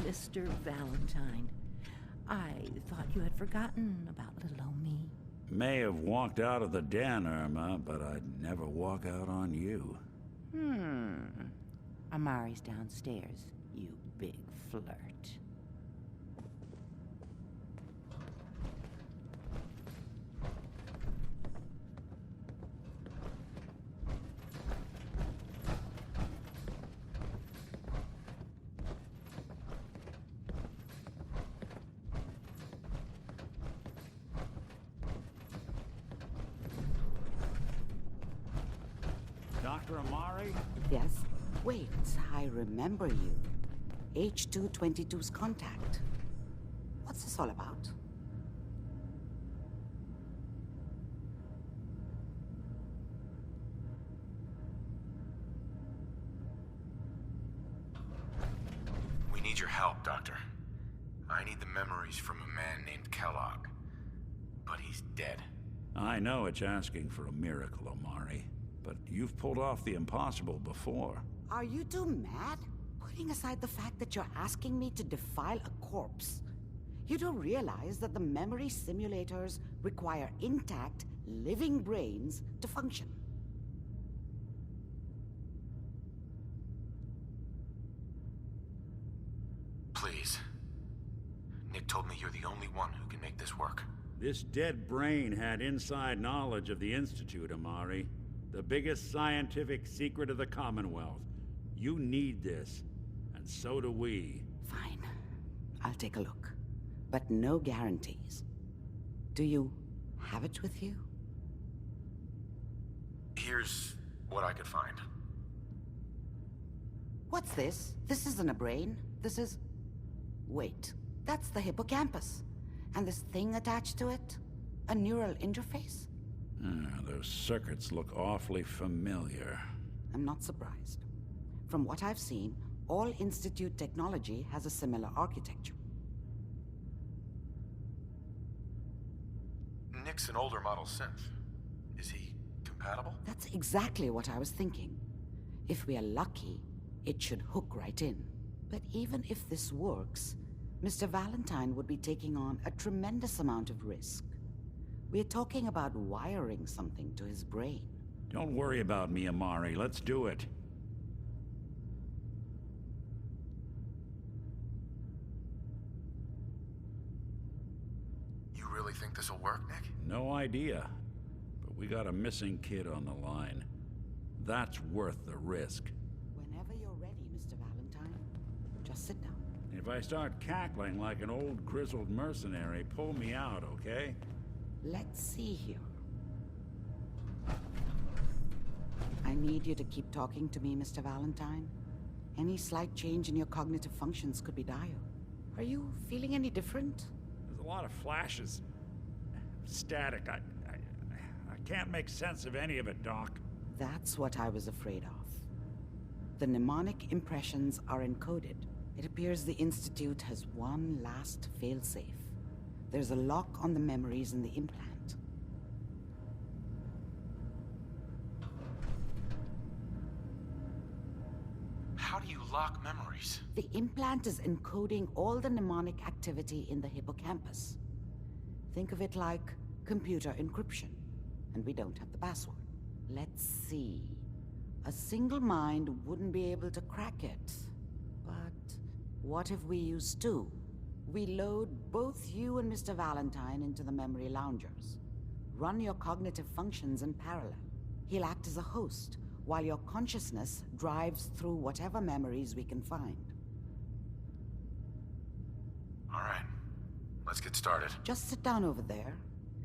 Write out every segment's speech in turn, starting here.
Mr. Valentine. I thought you had forgotten about little old me. May have walked out of the den, Irma, but I'd never walk out on you. Amari's downstairs, you big flirt. Dr. Amari? Yes? Wait, I remember you. H222's contact. What's this all about? We need your help, Doctor. I need the memories from a man named Kellogg. But he's dead. I know it's asking for a miracle, Amari. But you've pulled off the impossible before. Are you two mad? Putting aside the fact that you're asking me to defile a corpse, you don't realize that the memory simulators require intact, living brains to function. Please. Nick told me you're the only one who can make this work. This dead brain had inside knowledge of the Institute, Amari. The biggest scientific secret of the Commonwealth. You need this, and so do we. Fine. I'll take a look. But no guarantees. Do you have it with you? Here's what I could find. What's this? This isn't a brain. This is... Wait. That's the hippocampus. And this thing attached to it? A neural interface? Those circuits look awfully familiar. I'm not surprised. From what I've seen, all Institute technology has a similar architecture. Nick's an older model synth. Is he compatible? That's exactly what I was thinking. If we are lucky, it should hook right in. But even if this works, Mr. Valentine would be taking on a tremendous amount of risk. We're talking about wiring something to his brain. Don't worry about me, Amari. Let's do it. You really think this'll work, Nick? No idea. But we got a missing kid on the line. That's worth the risk. Whenever you're ready, Mr. Valentine, just sit down. If I start cackling like an old grizzled mercenary, pull me out, okay? Let's see here. I need you to keep talking to me, Mr. Valentine. Any slight change in your cognitive functions could be dire. Are you feeling any different? There's a lot of flashes. Static. I can't make sense of any of it, Doc. That's what I was afraid of. The mnemonic impressions are encoded. It appears the Institute has one last failsafe. There's a lock on the memories in the implant. How do you lock memories? The implant is encoding all the mnemonic activity in the hippocampus. Think of it like computer encryption, and we don't have the password. Let's see. A single mind wouldn't be able to crack it. But what if we use two? We load both you and Mr. Valentine into the memory loungers. Run your cognitive functions in parallel. He'll act as a host, while your consciousness drives through whatever memories we can find. All right. Let's get started. Just sit down over there,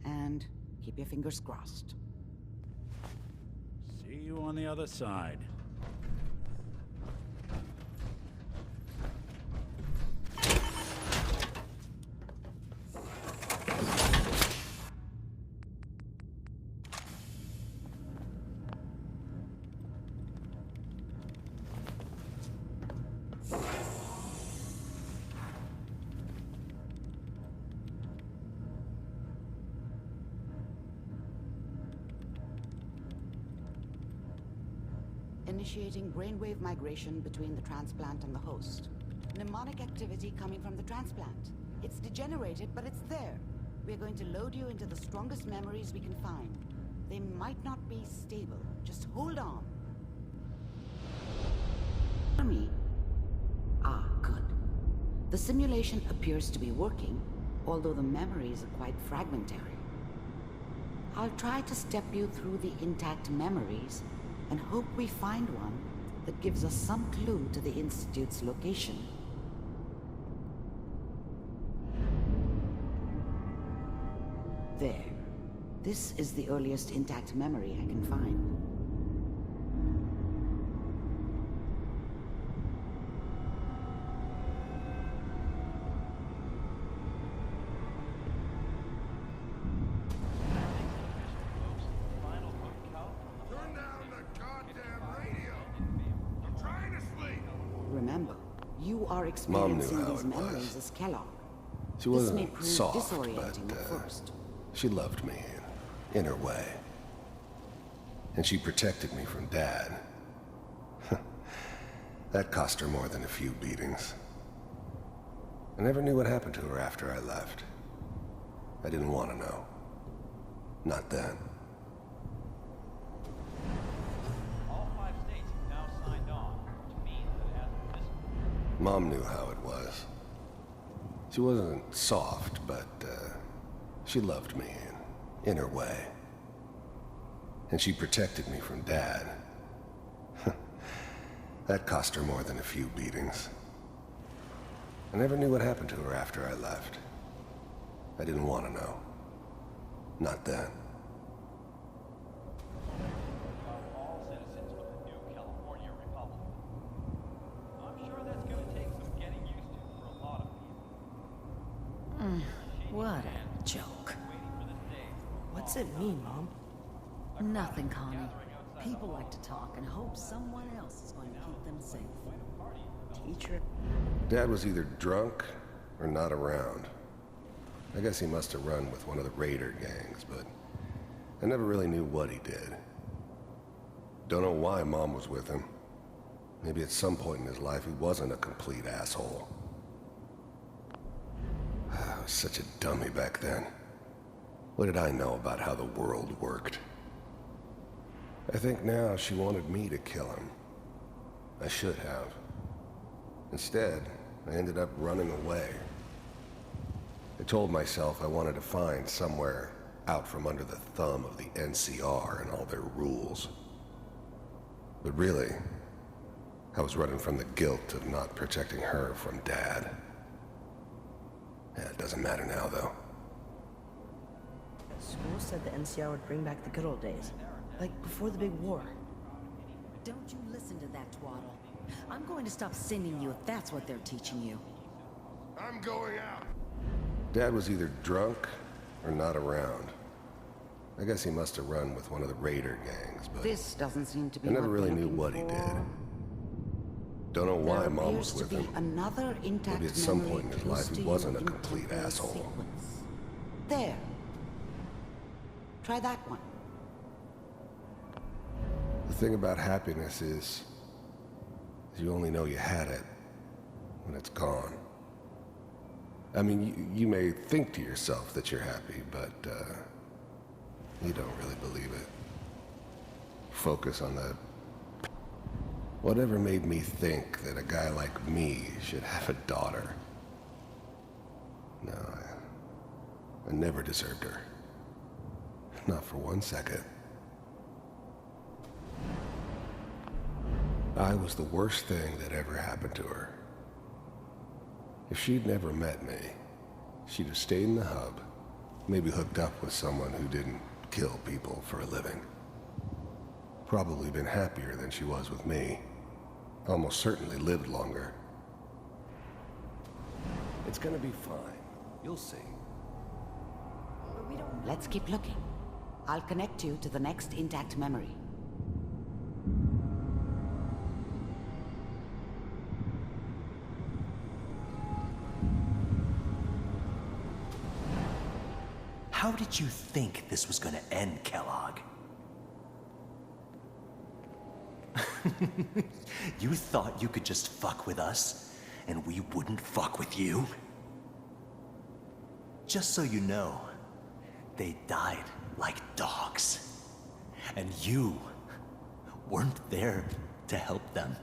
and keep your fingers crossed. See you on the other side. Initiating brainwave migration between the transplant and the host. Mnemonic activity coming from the transplant. It's degenerated, but it's there. We're going to load you into the strongest memories we can find. They might not be stable. Just hold on. Me? Ah, good. The simulation appears to be working, although the memories are quite fragmentary. I'll try to step you through the intact memories and hope we find one that gives us some clue to the Institute's location. There. This is the earliest intact memory I can find. Turn down the goddamn radio! I'm trying to sleep! Remember, you are Mom experiencing knew how these it memories was. as Kellogg. She This may wasn't prove soft, disorienting but at first. she loved me in her way. And she protected me from Dad. That cost her more than a few beatings. I never knew what happened to her after I left. I didn't want to know. Not then. All 5 states have now signed on, which means that as of this Mom knew how it was. She wasn't soft, but she loved me in her way. And she protected me from Dad. That cost her more than a few beatings. I never knew what happened to her after I left. I didn't want to know. Not then. of all citizens of the new California Republic. I'm sure that's going to take some getting used to for a lot of people. What a joke. Waiting for this day. What's it mean, Mom? Nothing, Connie. People like to talk and hope someone else is going to keep them safe. Teacher? Dad was either drunk or not around. I guess he must have run with one of the raider gangs, but I never really knew what he did. Don't know why Mom was with him. Maybe at some point in his life he wasn't a complete asshole. I was such a dummy back then. What did I know about how the world worked? I think now she wanted me to kill him. I should have. Instead, I ended up running away. I told myself I wanted to find somewhere out from under the thumb of the NCR and all their rules. But really, I was running from the guilt of not protecting her from Dad. Yeah, it doesn't matter now, though. School said the NCR would bring back the good old days. Like before the big war. Don't you listen to that twaddle. I'm going to stop sending you if that's what they're teaching you. I'm going out! Dad was either drunk or not around. I guess he must have run with one of the raider gangs, but This doesn't seem to be I never what really we're knew looking what he for. did. Don't know why There Mom was appears with to be him. another intact Maybe at some memory point in his close life he to you wasn't a in complete temporal asshole. sequence. There. Try that one. The thing about happiness is you only know you had it when it's gone. I mean, you may think to yourself that you're happy, but you don't really believe it. Focus on the... Whatever made me think that a guy like me should have a daughter. No, I never deserved her. Not for 1 second. I was the worst thing that ever happened to her. If she'd never met me, she'd have stayed in the hub, maybe hooked up with someone who didn't kill people for a living. Probably been happier than she was with me. Almost certainly lived longer. It's gonna be fine. You'll see. Let's keep looking. I'll connect you to the next intact memory. How did you think this was gonna end, Kellogg? You thought you could just fuck with us? and we wouldn't fuck with you? Just so you know, they died like dogs. And you weren't there to help them.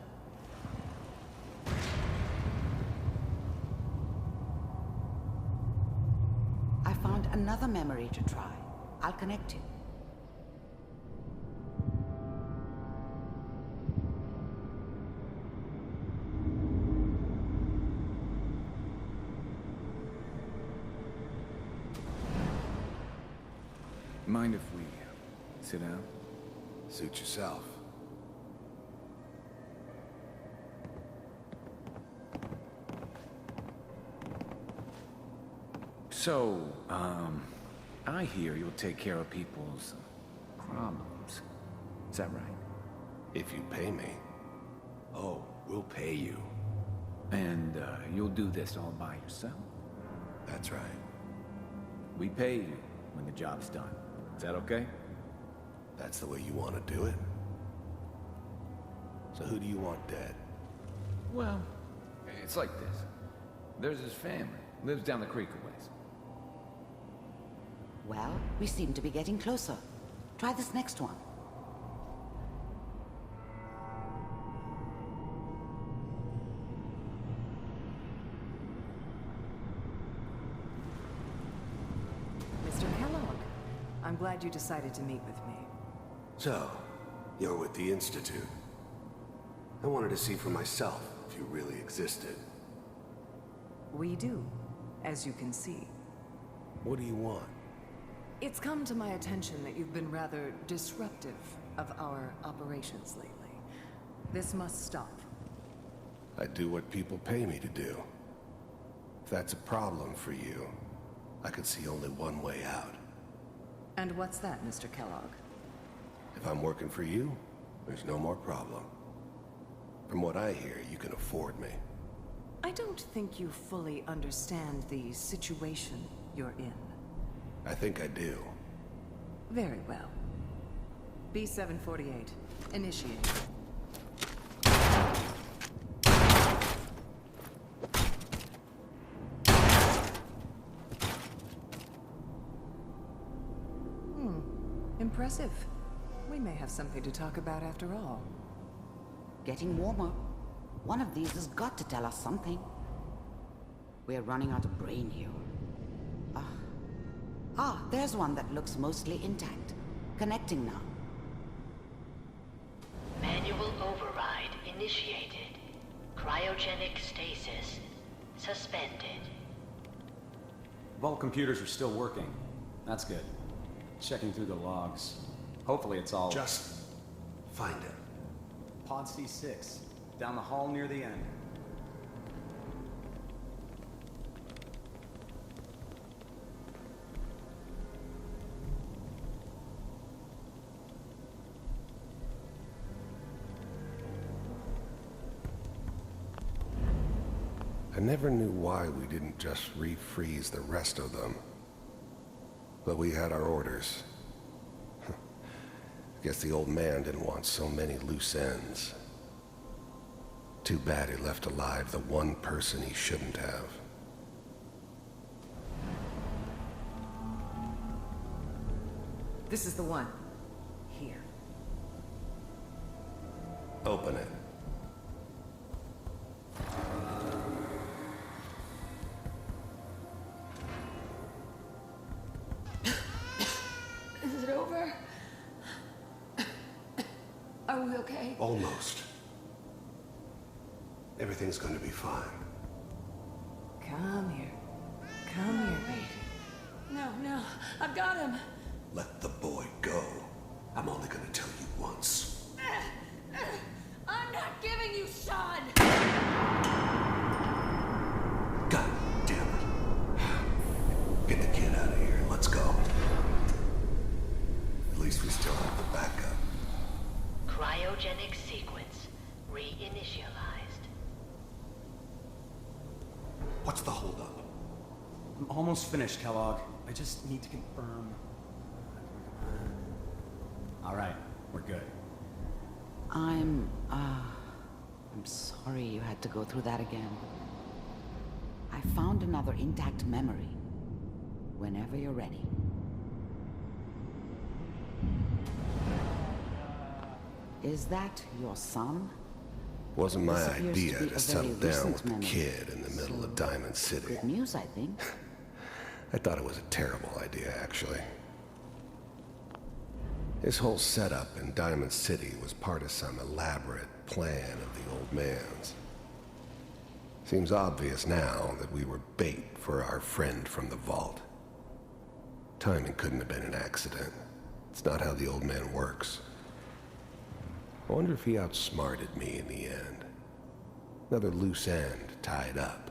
I found another memory to try. I'll connect you. Mind if we sit down? Suit yourself. So, I hear you'll take care of people's problems. Is that right? If you pay me. Oh, we'll pay you. And, you'll do this all by yourself? That's right. We pay you when the job's done. Is that okay? That's the way you want to do it? So who do you want dead? Well, it's like this. There's his family. Lives down the creek a ways. Well, we seem to be getting closer. Try this next one. Mr. Kellogg, I'm glad you decided to meet with me. So, you're with the Institute. I wanted to see for myself if you really existed. We do, as you can see. What do you want? It's come to my attention that you've been rather disruptive of our operations lately. This must stop. I do what people pay me to do. If that's a problem for you, I could see only one way out. And what's that, Mr. Kellogg? If I'm working for you, there's no more problem. From what I hear, you can afford me. I don't think you fully understand the situation you're in. I think I do. Very well. B-748, initiate. Impressive. We may have something to talk about after all. Getting warmer. One of these has got to tell us something. We're running out of brain here. There's one that looks mostly intact. Connecting now. Manual override initiated. Cryogenic stasis suspended. Vault computers are still working. That's good. Checking through the logs. Hopefully it's all... Just find it. Pod C6. Down the hall near the end. I never knew why we didn't just refreeze the rest of them. But we had our orders. Guess the old man didn't want so many loose ends. Too bad he left alive the one person he shouldn't have. This is the one. Here. Open it. Is it over? Are we okay? Almost. Everything's going to be fine. Come here. Come here, baby. No, I've got him. Let the boy go. I'm only going to tell you once. I'm not giving you Sean! God damn it. Get the kid out of here and let's go. At least we still have the backup. Cryogenic sequence reinitialized. What's the holdup? I'm almost finished, Kellogg. I just need to confirm. All right, we're good. I'm, I'm sorry you had to go through that again. I found another intact memory. Whenever you're ready. Is that your son? Wasn't my This appears idea to be to a settle very down recent with the memory. kid in the middle of Diamond City. Good news, I think. I thought it was a terrible idea, actually. His whole setup in Diamond City was part of some elaborate plan of the old man's. Seems obvious now that we were bait for our friend from the vault. Timing couldn't have been an accident. It's not how the old man works. I wonder if he outsmarted me in the end. Another loose end tied up.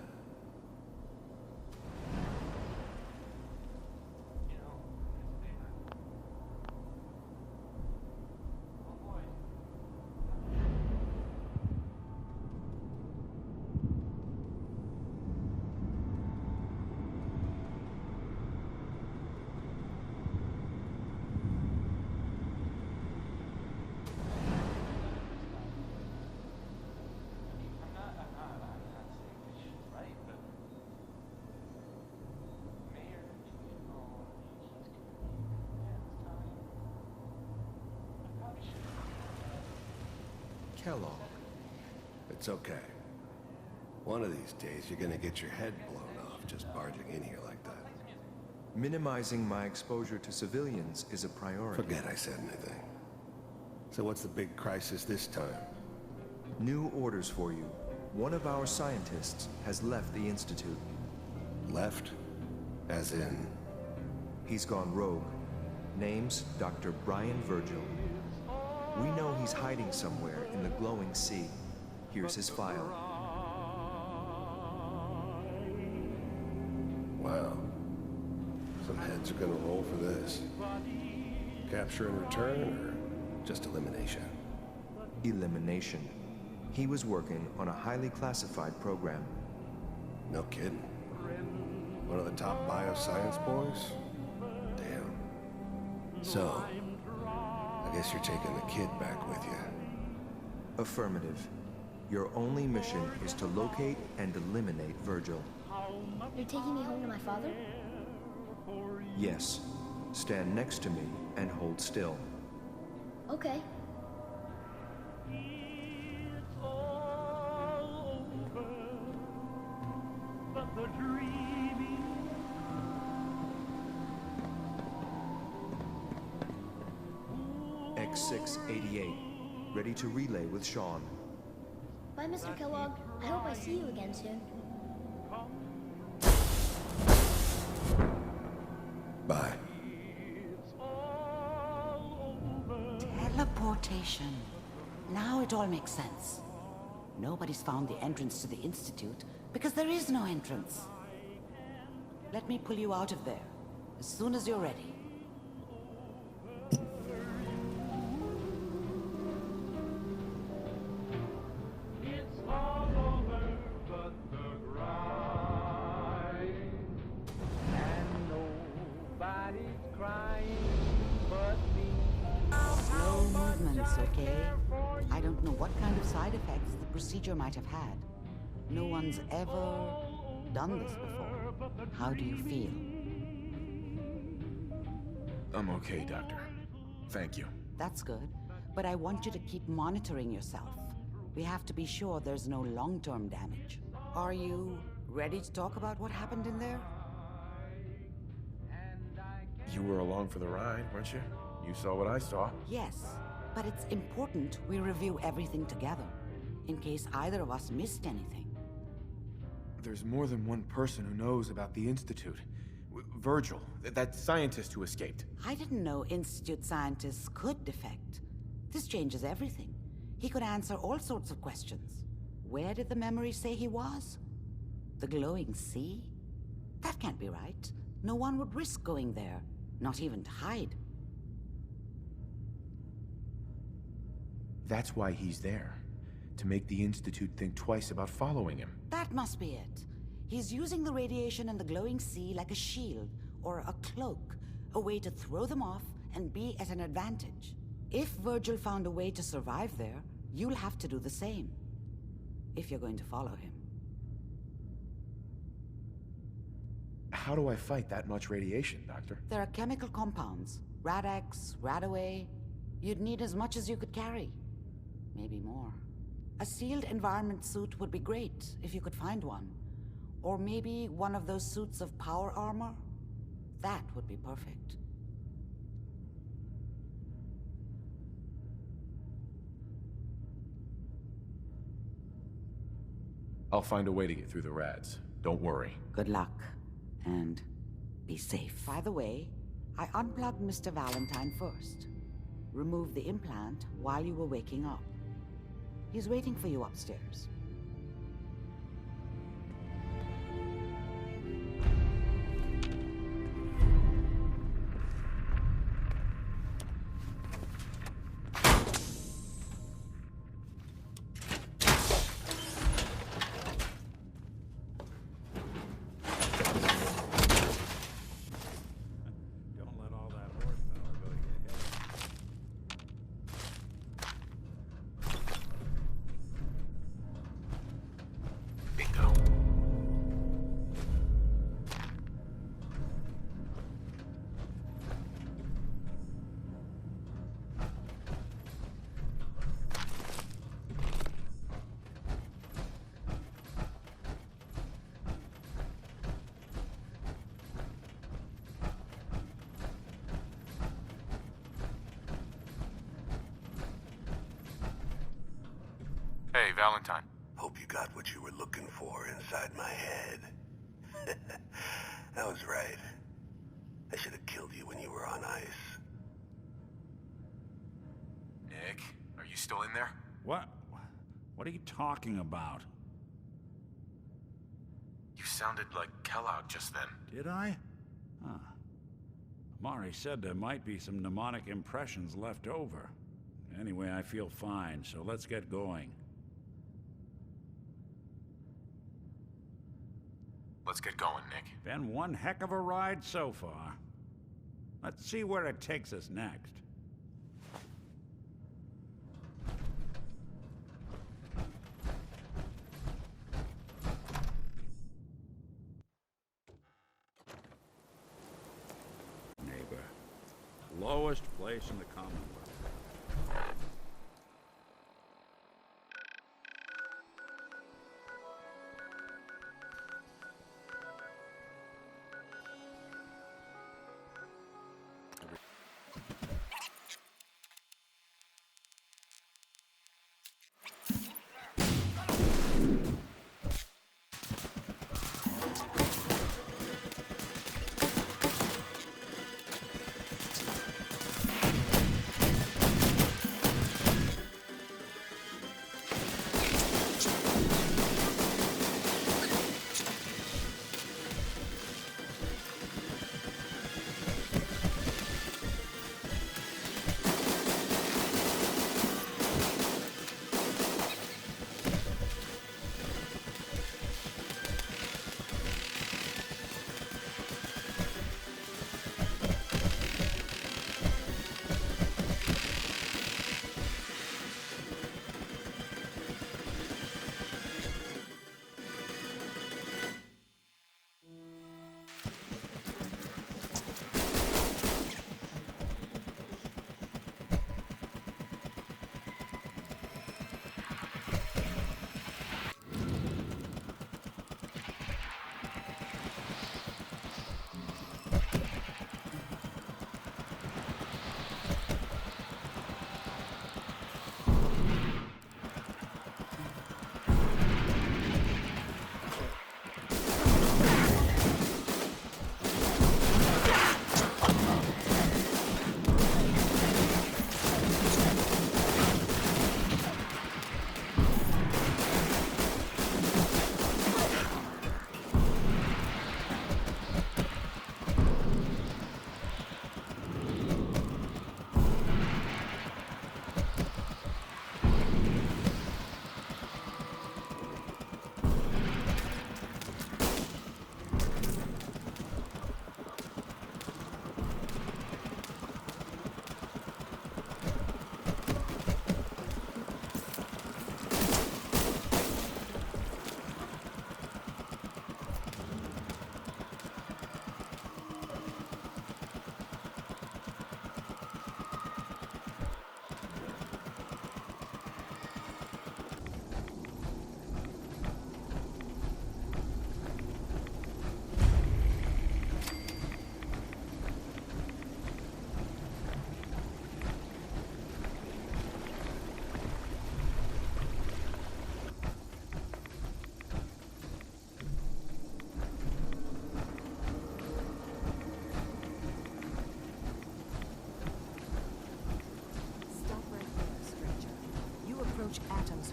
Kellogg. It's okay. One of these days, you're gonna get your head blown off just barging in here like that. Minimizing my exposure to civilians is a priority. Forget I said anything. So what's the big crisis this time? New orders for you. One of our scientists has left the Institute. Left? As in? He's gone rogue. Name's Dr. Brian Virgil. We know he's hiding somewhere in the glowing sea. Here's his file. Wow. Some heads are gonna roll for this. Capture and return, or just elimination? Elimination. He was working on a highly classified program. No kidding. One of the top bioscience boys? Damn. So, I guess you're taking the kid back with you. Affirmative. Your only mission is to locate and eliminate Virgil. You're taking me home to my father? Yes. Stand next to me and hold still. Okay. X688. Ready to relay with Sean. Bye, Mr. Kellogg. I hope I see you again soon. Bye. Teleportation. Now it all makes sense. Nobody's found the entrance to the Institute because there is no entrance. Let me pull you out of there as soon as you're ready. Slow movements, okay? I don't know what kind of side effects the procedure might have had. No one's ever done this before. How do you feel? I'm okay, Doctor. Thank you. That's good, but I want you to keep monitoring yourself. We have to be sure there's no long-term damage. Are you ready to talk about what happened in there? You were along for the ride, weren't you? You saw what I saw. Yes, but it's important we review everything together, in case either of us missed anything. There's more than one person who knows about the Institute. Virgil, that scientist who escaped. I didn't know Institute scientists could defect. This changes everything. He could answer all sorts of questions. Where did the memory say he was? The glowing sea? That can't be right. No one would risk going there, not even to hide. That's why he's there. To make the Institute think twice about following him. That must be it. He's using the radiation and the glowing sea like a shield, or a cloak, a way to throw them off and be at an advantage. If Virgil found a way to survive there, you'll have to do the same. if you're going to follow him. How do I fight that much radiation, Doctor? There are chemical compounds. Rad-X, Radaway. You'd need as much as you could carry. Maybe more. A sealed environment suit would be great, if you could find one. Or maybe one of those suits of power armor? That would be perfect. I'll find a way to get through the rads. Don't worry. Good luck. And be safe. By the way, I unplugged Mr. Valentine first. Removed the implant while you were waking up. He's waiting for you upstairs. Don't let all that horsepower go to your head. Bingo. Hey, Valentine. Hope you got what you were looking for inside my head. I was right. I should have killed you when you were on ice. Nick, are you still in there? What? What are you talking about? You sounded like Kellogg just then. Did I? Huh. Amari said there might be some mnemonic impressions left over. Anyway, I feel fine, so let's get going. Let's get going, Nick. Been one heck of a ride so far. Let's see where it takes us next. Neighbor. Lowest place in the Commonwealth.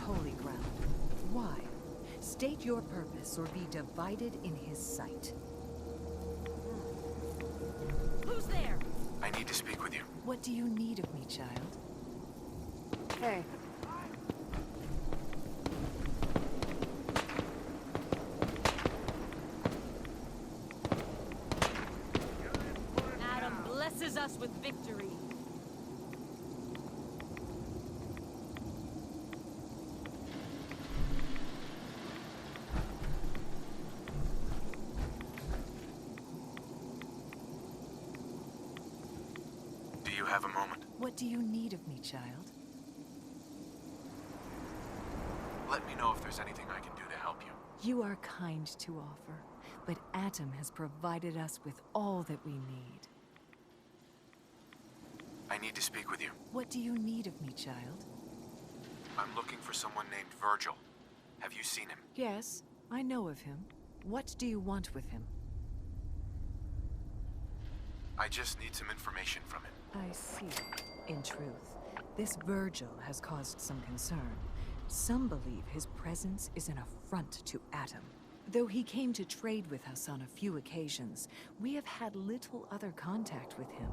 holy ground. Why? State your purpose or be divided in his sight. Who's there? I need to speak with you. What do you need of me, child? Hey. Adam blesses us with victory. Do you have a moment? What do you need of me, child? Let me know if there's anything I can do to help you. You are kind to offer, but Atom has provided us with all that we need. I need to speak with you. What do you need of me, child? I'm looking for someone named Virgil. Have you seen him? Yes, I know of him. What do you want with him? I just need some information from him. I see. In truth, this Virgil has caused some concern. Some believe his presence is an affront to Atom. Though he came to trade with us on a few occasions, we have had little other contact with him.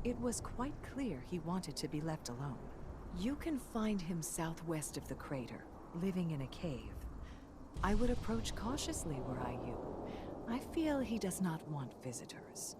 It was quite clear he wanted to be left alone. You can find him southwest of the crater, living in a cave. I would approach cautiously were I you. I feel he does not want visitors.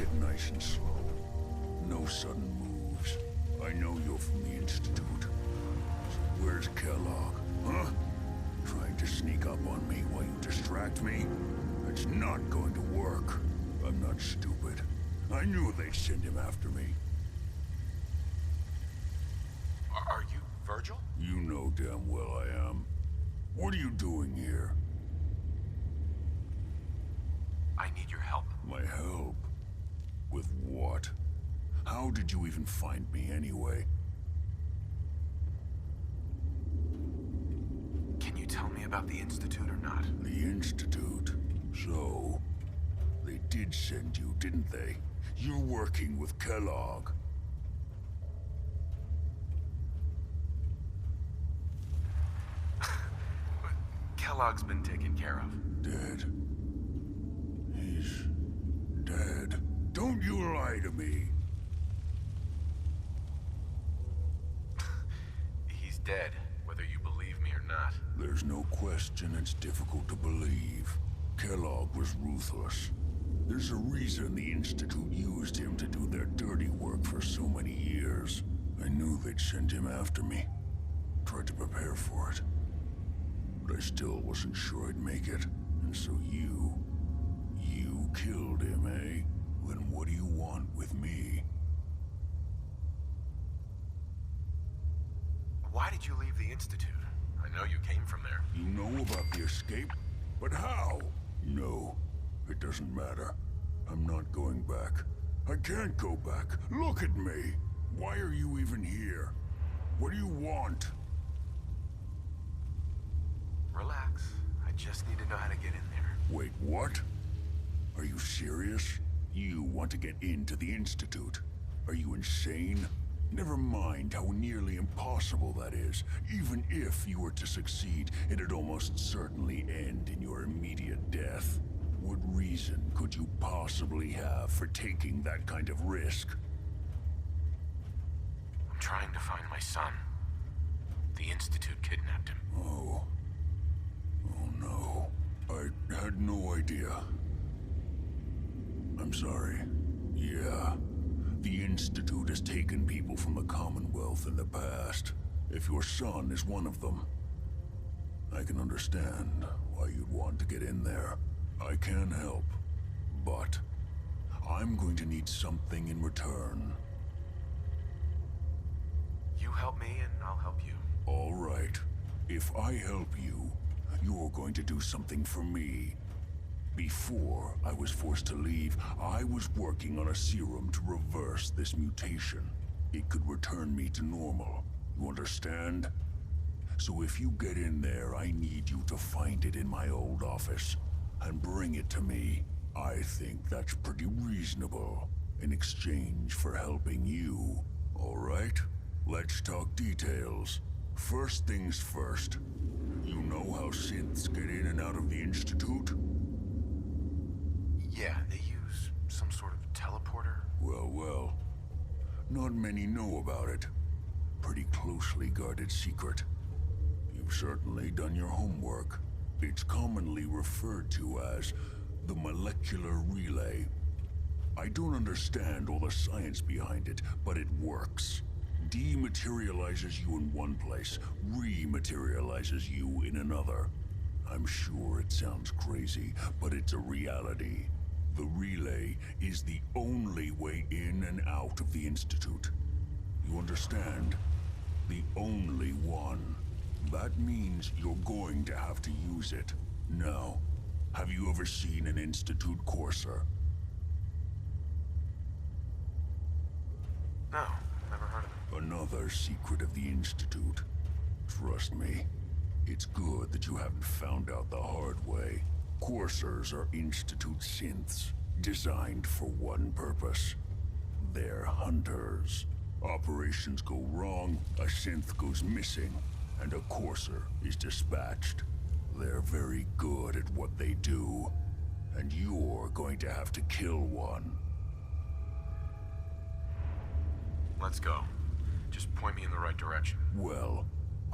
it nice and slow. No sudden moves. I know you're from the Institute. So where's Kellogg, huh? Trying to sneak up on me while you distract me? It's not going to work. I'm not stupid. I knew they'd send him after me. Are you Virgil? You know damn well I am. What are you doing here? I need your help. My help? With what? How did you even find me anyway? Can you tell me about the Institute or not? The Institute? So, they did send you, didn't they? You're working with Kellogg. Kellogg's been taken care of. Dead. He's dead. Don't you lie to me. He's dead, whether you believe me or not. There's no question it's difficult to believe. Kellogg was ruthless. There's a reason the Institute used him to do their dirty work for so many years. I knew they'd send him after me. Tried to prepare for it. But I still wasn't sure I'd make it. And so you killed him, eh? Then what do you want with me? Why did you leave the Institute? I know you came from there. You know about the escape? But how? No, it doesn't matter. I'm not going back. I can't go back. Look at me. Why are you even here? What do you want? Relax. I just need to know how to get in there. Wait, what? Are you serious? You want to get into the Institute? Are you insane? Never mind how nearly impossible that is. Even if you were to succeed, it'd almost certainly end in your immediate death. What reason could you possibly have for taking that kind of risk? I'm trying to find my son. The Institute kidnapped him. Oh. Oh no. I had no idea. I'm sorry. Yeah. The Institute has taken people from the Commonwealth in the past. If your son is one of them, I can understand why you'd want to get in there. I can help, but I'm going to need something in return. You help me and I'll help you. All right. If I help you, you're going to do something for me. Before I was forced to leave, I was working on a serum to reverse this mutation. It could return me to normal. You understand? So if you get in there, I need you to find it in my old office and bring it to me. I think that's pretty reasonable in exchange for helping you. All right? Let's talk details. First things first. You know how synths get in and out of the Institute? Yeah, they use some sort of teleporter. Well. Not many know about it. Pretty closely guarded secret. You've certainly done your homework. It's commonly referred to as the molecular relay. I don't understand all the science behind it, but it works. Dematerializes you in one place, rematerializes you in another. I'm sure it sounds crazy, but it's a reality. The relay is the only way in and out of the Institute. You understand? The only one. That means you're going to have to use it. Now, have you ever seen an Institute courser? No, never heard of it. Another secret of the Institute. Trust me, it's good that you haven't found out the hard way. Coursers are Institute synths, designed for one purpose. They're hunters. Operations go wrong, a synth goes missing, and a courser is dispatched. They're very good at what they do, and you're going to have to kill one. Let's go. Just point me in the right direction. Well,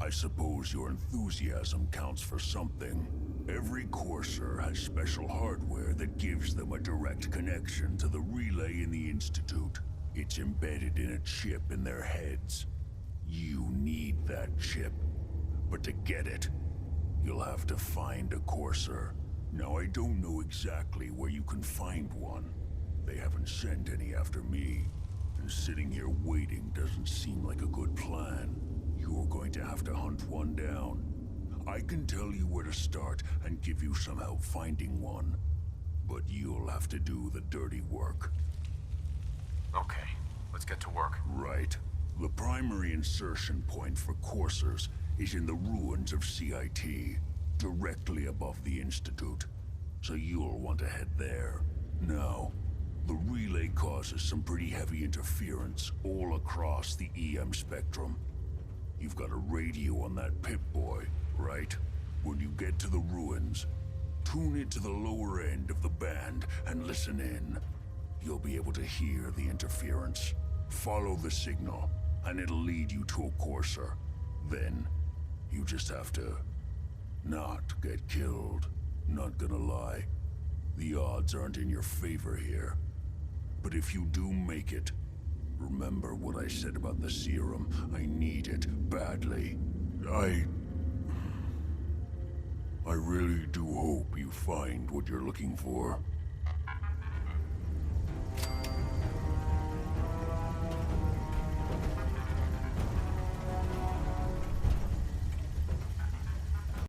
I suppose your enthusiasm counts for something. Every Courser has special hardware that gives them a direct connection to the relay in the Institute. It's embedded in a chip in their heads. You need that chip. But to get it, you'll have to find a Courser. Now, I don't know exactly where you can find one. They haven't sent any after me. And sitting here waiting doesn't seem like a good plan. You're going to have to hunt one down. I can tell you where to start and give you some help finding one. But you'll have to do the dirty work. Okay, let's get to work. Right. The primary insertion point for coursers is in the ruins of CIT, directly above the Institute. So you'll want to head there. Now, the relay causes some pretty heavy interference all across the EM spectrum. You've got a radio on that Pip-Boy, right? When you get to the ruins, tune it to the lower end of the band and listen in. You'll be able to hear the interference. Follow the signal, and it'll lead you to a courser. Then, you just have to not get killed. Not gonna lie, the odds aren't in your favor here. But if you do make it, remember what I said about the serum. I need it badly. I really do hope you find what you're looking for.